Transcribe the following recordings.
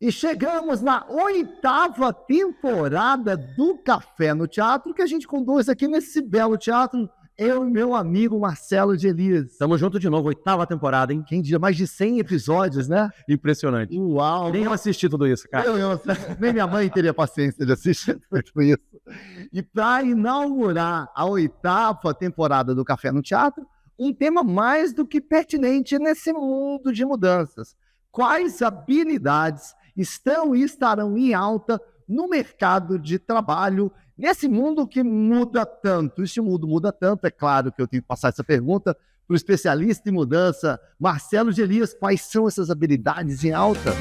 E chegamos na 8ª temporada do Café no Teatro, que a gente conduz aqui nesse belo teatro, eu e meu amigo Marcelo de Elias. Estamos juntos de novo, 8ª temporada, hein? Quem diria, mais de 100 episódios, né? Impressionante. Uau! Nem eu assisti tudo isso, cara. Nem minha mãe teria paciência de assistir tudo isso. E para inaugurar a 8ª temporada do Café no Teatro, um tema mais do que pertinente nesse mundo de mudanças. Quais habilidades estão e estarão em alta no mercado de trabalho, nesse mundo que muda tanto? Este mundo muda tanto, é claro que eu tenho que passar essa pergunta para o especialista em mudança, Marcelo de Elias. Quais são essas habilidades em alta?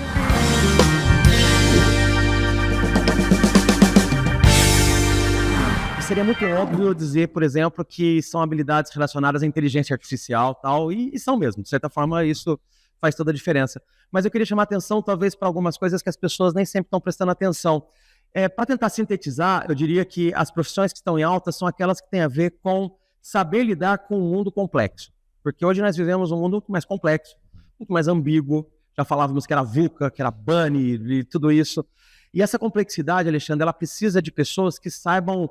Seria muito óbvio dizer, por exemplo, que são habilidades relacionadas à inteligência artificial tal, e são mesmo. De certa forma, isso faz toda a diferença. Mas eu queria chamar a atenção, talvez, para algumas coisas que as pessoas nem sempre estão prestando atenção. Para tentar sintetizar, eu diria que as profissões que estão em alta são aquelas que têm a ver com saber lidar com um mundo complexo. Porque hoje nós vivemos um mundo muito mais complexo, muito mais ambíguo. Já falávamos que era VUCA, que era BUNNY e tudo isso. E essa complexidade, Alexandre, ela precisa de pessoas que saibam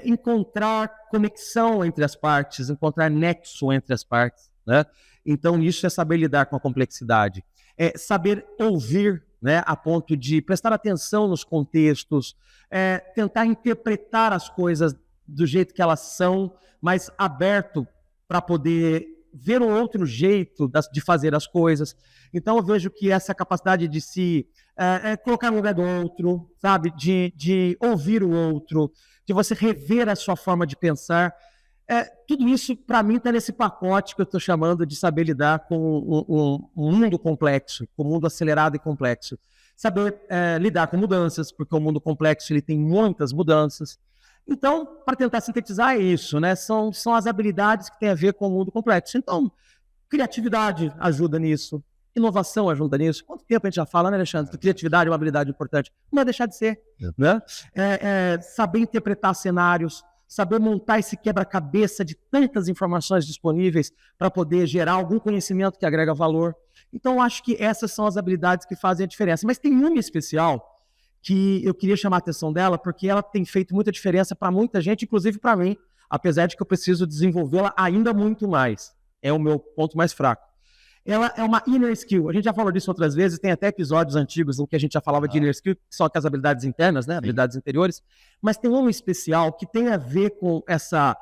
encontrar conexão entre as partes, encontrar nexo entre as partes, né? Então, isso é saber lidar com a complexidade. Saber ouvir, né, a ponto de prestar atenção nos contextos, tentar interpretar as coisas do jeito que elas são, mas aberto para poder ver um outro jeito de fazer as coisas. Então, eu vejo que essa capacidade de se colocar no lugar do outro, sabe, de ouvir o outro, de você rever a sua forma de pensar, tudo isso, para mim, está nesse pacote que eu estou chamando de saber lidar com um mundo complexo, com um mundo acelerado e complexo. Saber lidar com mudanças, porque o mundo complexo ele tem muitas mudanças. Então, para tentar sintetizar, é isso, né? São as habilidades que têm a ver com o mundo complexo. Então, criatividade ajuda nisso, inovação ajuda nisso. Quanto tempo a gente já fala, né, Alexandre? Que criatividade é uma habilidade importante. Não vai deixar de ser, né? Saber interpretar cenários, saber montar esse quebra-cabeça de tantas informações disponíveis para poder gerar algum conhecimento que agrega valor. Então, eu acho que essas são as habilidades que fazem a diferença. Mas tem uma especial que eu queria chamar a atenção dela, porque ela tem feito muita diferença para muita gente, inclusive para mim, apesar de que eu preciso desenvolvê-la ainda muito mais. É o meu ponto mais fraco. Ela é uma inner skill. A gente já falou disso outras vezes, tem até episódios antigos em que a gente já falava de inner skill, que são aquelas habilidades internas, né? Habilidades interiores, mas tem uma especial que tem a ver com essa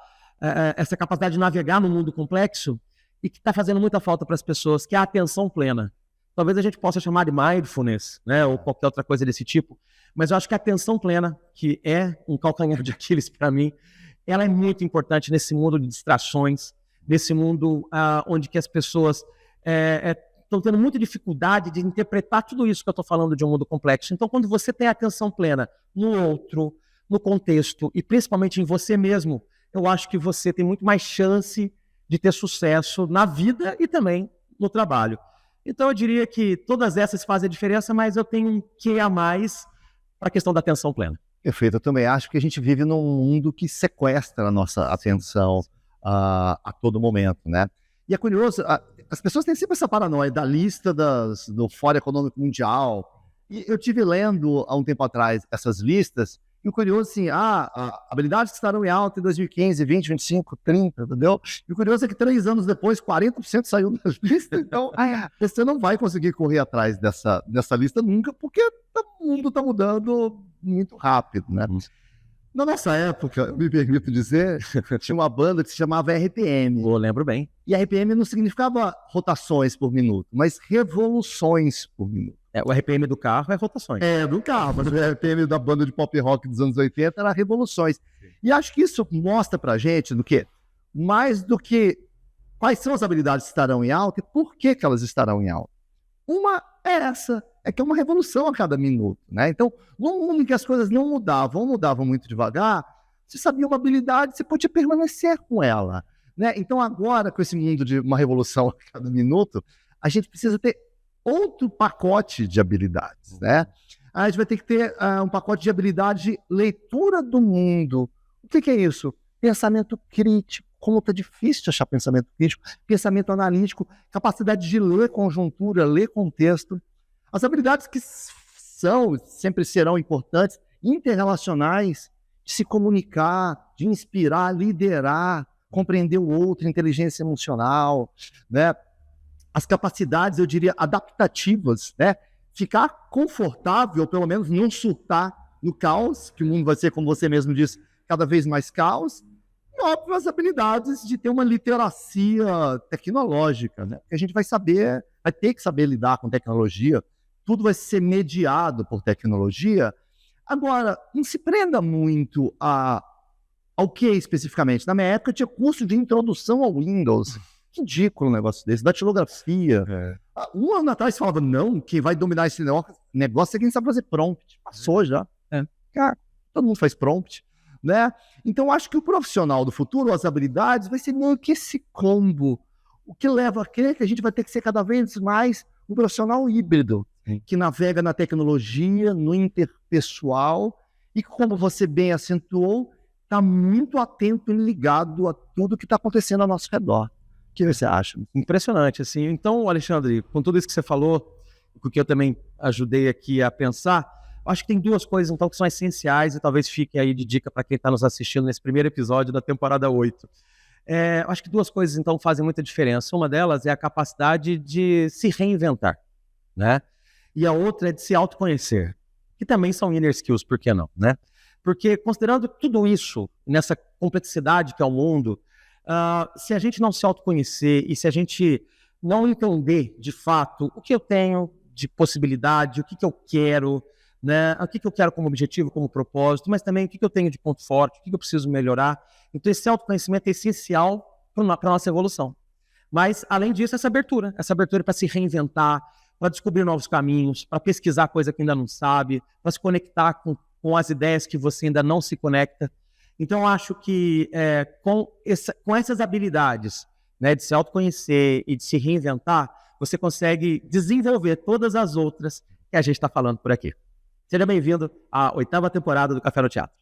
capacidade de navegar no mundo complexo e que está fazendo muita falta para as pessoas, que é a atenção plena. Talvez a gente possa chamar de mindfulness, né? Ou qualquer outra coisa desse tipo, mas eu acho que a atenção plena, que é um calcanhar de Aquiles para mim, ela é muito importante nesse mundo de distrações, nesse mundo onde que as pessoas estão tendo muita dificuldade de interpretar tudo isso que eu estou falando de um mundo complexo. Então, quando você tem a atenção plena no outro, no contexto e principalmente em você mesmo, eu acho que você tem muito mais chance de ter sucesso na vida e também no trabalho. Então, eu diria que todas essas fazem a diferença, mas eu tenho um quê a mais para a questão da atenção plena. Perfeito, eu também acho que a gente vive num mundo que sequestra a nossa atenção a todo momento, né? E é curioso, as pessoas têm sempre essa paranoia da lista do Fórum Econômico Mundial. E eu tive lendo há um tempo atrás essas listas, e o curioso assim, habilidades que estarão em alta em 2015, 20, 25, 30, entendeu? E o curioso é que 3 anos depois, 40% saiu das listas. Então, você não vai conseguir correr atrás dessa lista nunca, porque o mundo está mudando muito rápido, né? Na nossa época, me permito dizer, tinha uma banda que se chamava RPM. Eu lembro bem. E RPM não significava rotações por minuto, mas revoluções por minuto. O RPM do carro é rotações. Do carro, mas o RPM da banda de pop rock dos anos 80 era revoluções. E acho que isso mostra pra gente do quê? Mais do que quais são as habilidades que estarão em alta e por que elas estarão em alta. Uma é essa, que é uma revolução a cada minuto, né? Então, num mundo em que as coisas não mudavam, ou mudavam muito devagar, você sabia uma habilidade, você podia permanecer com ela, né? Então, agora, com esse mundo de uma revolução a cada minuto, a gente precisa ter outro pacote de habilidades, né? A gente vai ter que ter um pacote de habilidade de leitura do mundo. O que é isso? Pensamento crítico. Como está difícil de achar pensamento crítico, pensamento analítico, capacidade de ler conjuntura, ler contexto. As habilidades que são, sempre serão importantes, interrelacionais, de se comunicar, de inspirar, liderar, compreender o outro, inteligência emocional, né? As capacidades, eu diria, adaptativas, né? Ficar confortável, pelo menos não surtar no caos, que o mundo vai ser, como você mesmo disse, cada vez mais caos, e, óbvio, as habilidades de ter uma literacia tecnológica, né? Porque a gente vai ter que saber lidar com tecnologia, tudo vai ser mediado por tecnologia. Agora, não se prenda muito ao que especificamente. Na minha época tinha curso de introdução ao Windows. Ridículo um negócio desse, datilografia. Um ano atrás falava, não, quem vai dominar esse negócio é quem sabe fazer prompt. Passou já. Cara, todo mundo faz prompt, né? Então, acho que o profissional do futuro, as habilidades, vai ser meio que esse combo. O que leva a crer que a gente vai ter que ser cada vez mais um profissional híbrido, que navega na tecnologia, no interpessoal, e como você bem acentuou, está muito atento e ligado a tudo que está acontecendo ao nosso redor. O que você acha? Impressionante, assim. Então, Alexandre, com tudo isso que você falou, com o que eu também ajudei aqui a pensar, acho que tem duas coisas, então, que são essenciais e talvez fiquem aí de dica para quem está nos assistindo nesse primeiro episódio da temporada 8. Acho que duas coisas, então, fazem muita diferença. Uma delas é a capacidade de se reinventar, né? E a outra é de se autoconhecer, que também são inner skills, por que não, né? Porque, considerando tudo isso, nessa complexidade que é o mundo, se a gente não se autoconhecer e se a gente não entender, de fato, o que eu tenho de possibilidade, o que eu quero, né? O que eu quero como objetivo, como propósito, mas também o que eu tenho de ponto forte, o que eu preciso melhorar. Então, esse autoconhecimento é essencial para a nossa evolução. Mas, além disso, essa abertura para se reinventar, para descobrir novos caminhos, para pesquisar coisa que ainda não sabe, para se conectar com as ideias que você ainda não se conecta. Então, acho que com essas habilidades, né, de se autoconhecer e de se reinventar, você consegue desenvolver todas as outras que a gente está falando por aqui. Seja bem-vindo à 8ª temporada do Café no Teatro.